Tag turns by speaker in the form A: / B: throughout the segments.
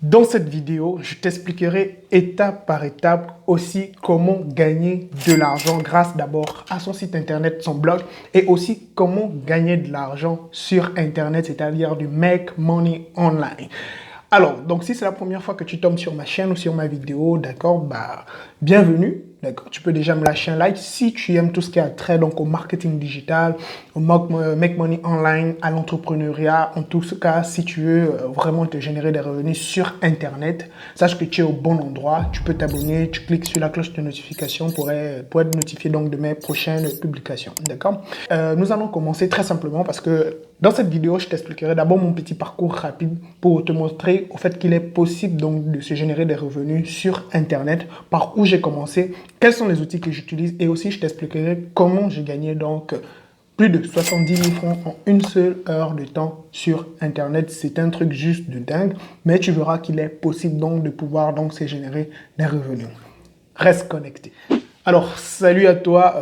A: Dans cette vidéo, je t'expliquerai étape par étape aussi comment gagner de l'argent grâce d'abord à son site internet, son blog, et aussi comment gagner de l'argent sur internet, c'est-à-dire du make money online. Alors, donc si c'est la première fois que tu tombes sur ma chaîne ou sur ma vidéo, d'accord, bienvenue. D'accord, tu peux déjà me lâcher un like si tu aimes tout ce qui a trait donc au marketing digital, au make money online, à l'entrepreneuriat. En tout cas, si tu veux vraiment te générer des revenus sur Internet, sache que tu es au bon endroit. Tu peux t'abonner, tu cliques sur la cloche de notification pour être notifié donc de mes prochaines publications. D'accord. Nous allons commencer très simplement parce que dans cette vidéo, je t'expliquerai d'abord mon petit parcours rapide pour te montrer au fait qu'il est possible donc de se générer des revenus sur Internet, par où j'ai commencé, quels sont les outils que j'utilise et aussi je t'expliquerai comment j'ai gagné donc plus de 70 000 francs en une seule heure de temps sur Internet. C'est un truc juste de dingue, mais tu verras qu'il est possible donc de pouvoir donc se générer des revenus. Reste connecté. Alors, salut à toi,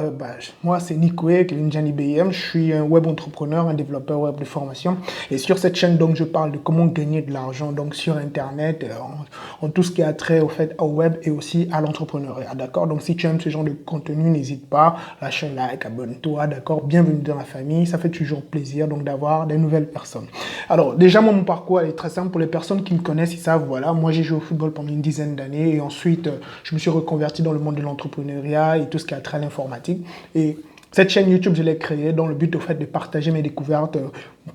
A: moi c'est Nikoé, Kevin Gianni BM, je suis un web entrepreneur, un développeur web de formation et sur cette chaîne donc je parle de comment gagner de l'argent donc sur internet en tout ce qui a trait au fait au web et aussi à l'entrepreneuriat, d'accord. Donc si tu aimes ce genre de contenu, n'hésite pas, lâche un like, abonne-toi, d'accord, bienvenue dans la famille, ça fait toujours plaisir donc d'avoir des nouvelles personnes. Alors déjà mon parcours est très simple pour les personnes qui me connaissent, ils savent, voilà, moi j'ai joué au football pendant une dizaine d'années et ensuite je me suis reconverti dans le monde de l'entrepreneuriat et tout ce qui a trait à l'informatique. Et cette chaîne YouTube, je l'ai créée dans le but au fait de partager mes découvertes,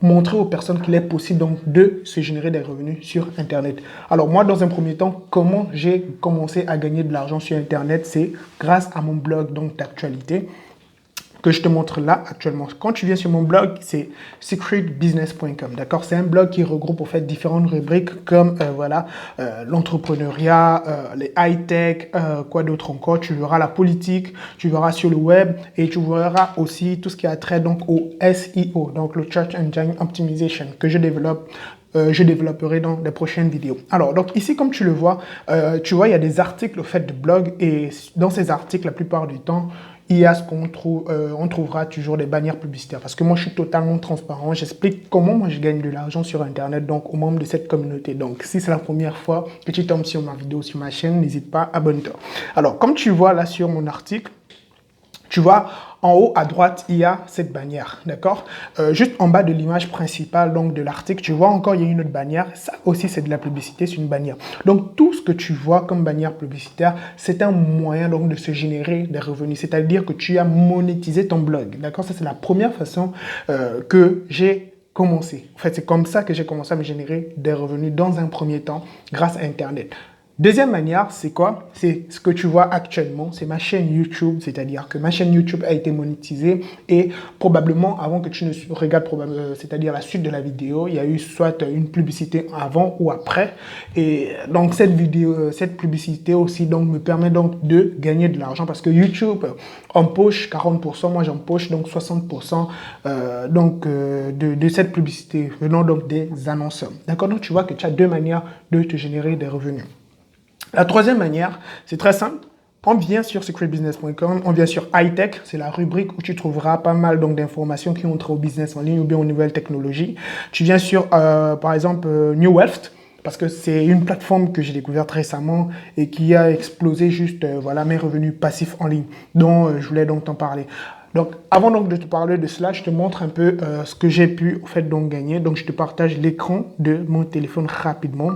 A: montrer aux personnes qu'il est possible donc de se générer des revenus sur Internet. Alors moi, dans un premier temps, comment j'ai commencé à gagner de l'argent sur Internet, c'est grâce à mon blog donc d'actualité que je te montre là actuellement. Quand tu viens sur mon blog, c'est secretbusiness.com, d'accord? C'est un blog qui regroupe en fait différentes rubriques comme l'entrepreneuriat, les high-tech, quoi d'autre encore. Tu verras la politique, tu verras sur le web et tu verras aussi tout ce qui a trait donc au SEO, donc le Search Engine Optimization que je développerai dans les prochaines vidéos. Alors, donc ici, comme tu le vois, il y a des articles au fait de blog et dans ces articles, la plupart du temps, il y a ce qu'on trouve, on trouvera toujours des bannières publicitaires parce que moi, je suis totalement transparent. J'explique comment moi, je gagne de l'argent sur Internet, donc aux membres de cette communauté. Donc, si c'est la première fois que tu tombes sur ma vidéo, sur ma chaîne, n'hésite pas, abonne-toi. Alors, comme tu vois là sur mon article, tu vois, en haut à droite, il y a cette bannière, d'accord? Juste en bas de l'image principale donc de l'article, tu vois encore, il y a une autre bannière. Ça aussi, c'est de la publicité, c'est une bannière. Donc, tout ce que tu vois comme bannière publicitaire, c'est un moyen donc de se générer des revenus. C'est-à-dire que tu as monétisé ton blog, d'accord? Ça, c'est la première façon que j'ai commencé. En fait, c'est comme ça que j'ai commencé à me générer des revenus dans un premier temps grâce à Internet. Deuxième manière, c'est quoi? C'est ce que tu vois actuellement, c'est ma chaîne YouTube, c'est-à-dire que ma chaîne YouTube a été monétisée et probablement avant que tu ne regardes, c'est-à-dire la suite de la vidéo, il y a eu soit une publicité avant ou après. Et donc cette publicité aussi donc me permet donc de gagner de l'argent parce que YouTube empoche 40%, moi j'empoche donc 60% de cette publicité venant donc des annonceurs. D'accord? Donc tu vois que tu as deux manières de te générer des revenus. La troisième manière, c'est très simple. On vient sur secretbusiness.com, on vient sur high-tech, c'est la rubrique où tu trouveras pas mal d'informations qui ont trait au business en ligne ou bien aux nouvelles technologies. Tu viens sur, par exemple, New Wealth, parce que c'est une plateforme que j'ai découverte récemment et qui a explosé juste mes revenus passifs en ligne, dont je voulais donc t'en parler. Donc, avant donc de te parler de cela, je te montre un peu ce que j'ai pu au fait donc gagner. Donc, je te partage l'écran de mon téléphone rapidement,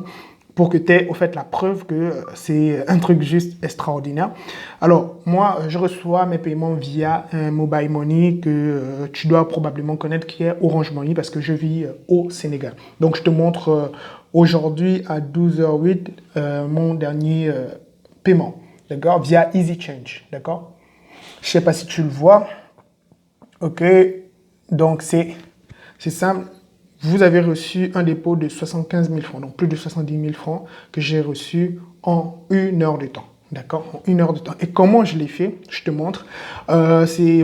A: pour que tu aies au fait la preuve que c'est un truc juste extraordinaire. Alors, moi, je reçois mes paiements via un mobile money que tu dois probablement connaître, qui est Orange Money, parce que je vis au Sénégal. Donc, je te montre aujourd'hui à 12h08 mon dernier paiement, d'accord, via Easy Change, d'accord. Je ne sais pas si tu le vois. OK, donc c'est simple. Vous avez reçu un dépôt de 75 000 francs, donc plus de 70 000 francs que j'ai reçu en une heure de temps. D'accord? En une heure de temps. Et comment je l'ai fait? Je te montre. C'est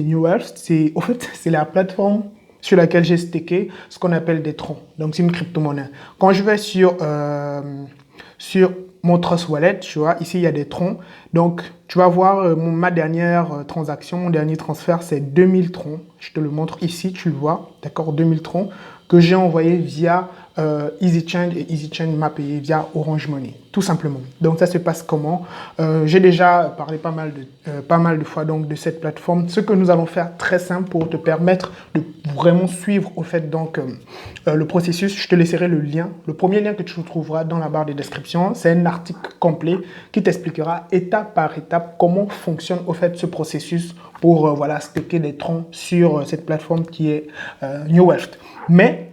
A: New Wealth. En fait, c'est la plateforme sur laquelle j'ai stacké ce qu'on appelle des troncs. Donc, c'est une crypto-monnaie. Quand je vais sur mon Trust Wallet, tu vois, ici, il y a des troncs. Donc, tu vas voir ma dernière transaction, mon dernier transfert, c'est 2000 troncs. Je te le montre ici, tu le vois, d'accord, 2000 troncs que j'ai envoyé via EasyChange et EasyChange m'a payé via Orange Money, tout simplement. Donc ça se passe comment? J'ai déjà parlé pas mal de fois donc de cette plateforme. Ce que nous allons faire très simple pour te permettre de vraiment suivre au fait donc le processus, je te laisserai le lien. Le premier lien que tu trouveras dans la barre de description, c'est un article complet qui t'expliquera étape par étape comment fonctionne au fait ce processus pour voilà, stocker des troncs sur cette plateforme qui est New Wealth. Mais,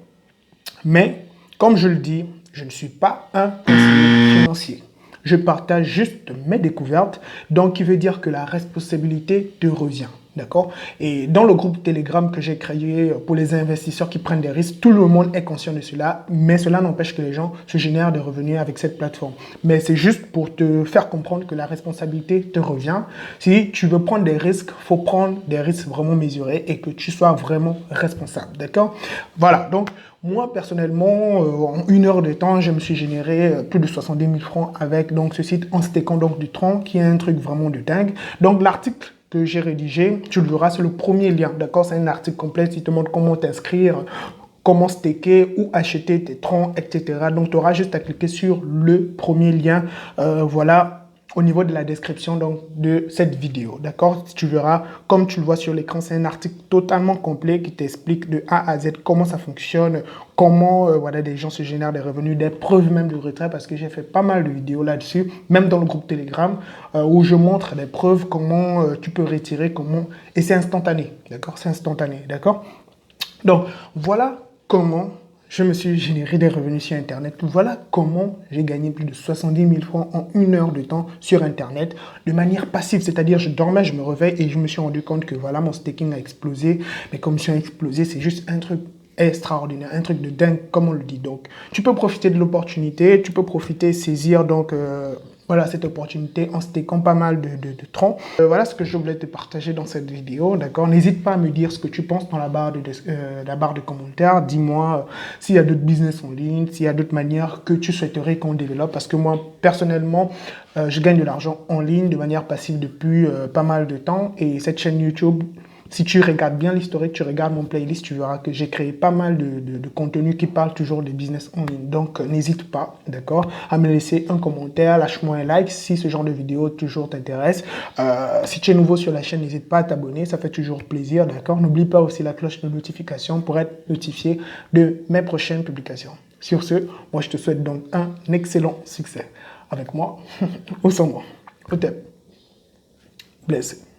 A: comme je le dis, je ne suis pas un conseiller financier. Je partage juste mes découvertes, donc qui veut dire que la responsabilité te revient. D'accord? Et dans le groupe Telegram que j'ai créé pour les investisseurs qui prennent des risques, tout le monde est conscient de cela, mais cela n'empêche que les gens se génèrent des revenus avec cette plateforme. Mais c'est juste pour te faire comprendre que la responsabilité te revient. Si tu veux prendre des risques, il faut prendre des risques vraiment mesurés et que tu sois vraiment responsable. D'accord? Voilà, donc moi, personnellement, en 1 heure de temps, je me suis généré plus de 70 000 francs avec donc, ce site en stakant donc, du Tron, qui est un truc vraiment de dingue. Donc, l'article que j'ai rédigé, tu le verras, c'est le premier lien, d'accord? C'est un article complet qui te montre comment t'inscrire, comment staker, où acheter tes troncs, etc. Donc, tu auras juste à cliquer sur le premier lien, voilà, au niveau de la description donc, de cette vidéo, d'accord? Tu verras, comme tu le vois sur l'écran, c'est un article totalement complet qui t'explique de A à Z comment ça fonctionne, comment voilà, des gens se génèrent des revenus, des preuves même de retrait, parce que j'ai fait pas mal de vidéos là-dessus, même dans le groupe Telegram, où je montre des preuves, comment tu peux retirer, comment... Et c'est instantané, d'accord? C'est instantané, d'accord? Donc, voilà comment je me suis généré des revenus sur Internet. Voilà comment j'ai gagné plus de 70 000 francs en 1 heure de temps sur Internet de manière passive. C'est-à-dire, je dormais, je me réveille et je me suis rendu compte que voilà, mon staking a explosé. Mes commissions ont explosé. C'est juste un truc extraordinaire, un truc de dingue, comme on le dit. Donc, tu peux profiter de l'opportunité, tu peux profiter, saisir donc... voilà cette opportunité en stakant pas mal de troncs. Voilà ce que je voulais te partager dans cette vidéo, d'accord? N'hésite pas à me dire ce que tu penses dans la barre de commentaires. Dis-moi s'il y a d'autres business en ligne, s'il y a d'autres manières que tu souhaiterais qu'on développe. Parce que moi, personnellement, je gagne de l'argent en ligne de manière passive depuis pas mal de temps. Et cette chaîne YouTube... Si tu regardes bien l'historique, tu regardes mon playlist, tu verras que j'ai créé pas mal de contenu qui parle toujours des business en ligne. Donc, n'hésite pas, d'accord, à me laisser un commentaire, lâche-moi un like si ce genre de vidéo toujours t'intéresse. Si tu es nouveau sur la chaîne, n'hésite pas à t'abonner, ça fait toujours plaisir, d'accord. N'oublie pas aussi la cloche de notification pour être notifié de mes prochaines publications. Sur ce, moi, je te souhaite donc un excellent succès. Avec moi ou sans moi. Au top. Blessé.